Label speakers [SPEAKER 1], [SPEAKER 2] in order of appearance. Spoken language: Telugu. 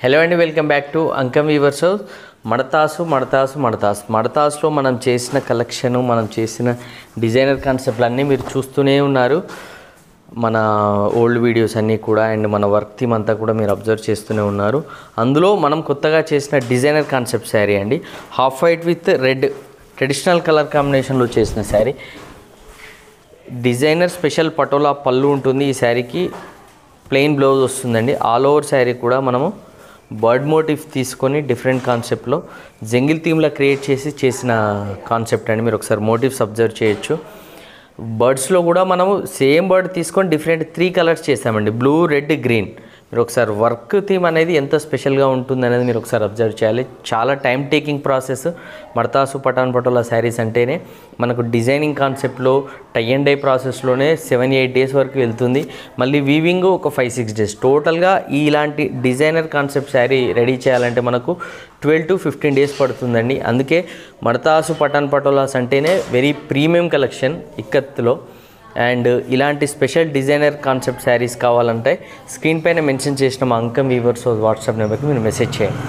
[SPEAKER 1] హలో అండి, welcome back to Ankam weavers. మడతాసులో మనం చేసిన కలెక్షన్, మనం చేసిన డిజైనర్ కాన్సెప్ట్లు అన్నీ మీరు చూస్తూనే ఉన్నారు. మన ఓల్డ్ వీడియోస్ అన్నీ కూడా అండ్ మన వర్క్ థీమ్ అంతా కూడా మీరు అబ్జర్వ్ చేస్తూనే ఉన్నారు. అందులో మనం కొత్తగా చేసిన డిజైనర్ కాన్సెప్ట్ శారీ అండి, half white with red traditional colour కాంబినేషన్లో చేసిన శారీ. డిజైనర్ స్పెషల్ పటోలా పళ్ళు ఉంటుంది. ఈ శారీకి ప్లెయిన్ బ్లౌజ్ వస్తుందండి. ఆల్ ఓవర్ శారీ కూడా మనము బర్డ్ మోటివ్ తీసుకొని డిఫరెంట్ కాన్సెప్ట్లో జంగిల్ థీమ్లా క్రియేట్ చేసిన కాన్సెప్ట్ అండి. మీరు ఒకసారి మోటివ్స్ అబ్జర్వ్ చేయొచ్చు. బర్డ్స్లో కూడా మనము సేమ్ బర్డ్ తీసుకొని డిఫరెంట్ 3 కలర్స్ చేసామండి, బ్లూ, రెడ్, గ్రీన్. మీరు ఒకసారి వర్క్ థీమ్ అనేది ఎంత స్పెషల్గా ఉంటుంది అనేది మీరు ఒకసారి అబ్జర్వ్ చేయాలి. చాలా టైం టేకింగ్ ప్రాసెస్. మడతాసు పటాన్ పటోలా శారీస్ అంటేనే మనకు డిజైనింగ్ కాన్సెప్ట్లో టై అండ్ డై ప్రాసెస్లోనే 7-8 డేస్ వరకు వెళ్తుంది. మళ్ళీ వీవింగ్ ఒక 5-6 డేస్. టోటల్గా ఇలాంటి డిజైనర్ కాన్సెప్ట్ శారీ రెడీ చేయాలంటే మనకు 12 to 15 డేస్ పడుతుందండి. అందుకే మడతాసు పటాన్ పటోలాస్ అంటేనే వెరీ ప్రీమియం కలెక్షన్ ఇక్కత్లో. అండ్ ఇలాంటి స్పెషల్ డిజైనర్ కాన్సెప్ట్ శారీస్ కావాలంటే స్క్రీన్ పైన మెన్షన్ చేసిన మా అంకం వీవర్స్ వాట్సాప్ నెంబర్కి మీరు మెసేజ్ చేయండి.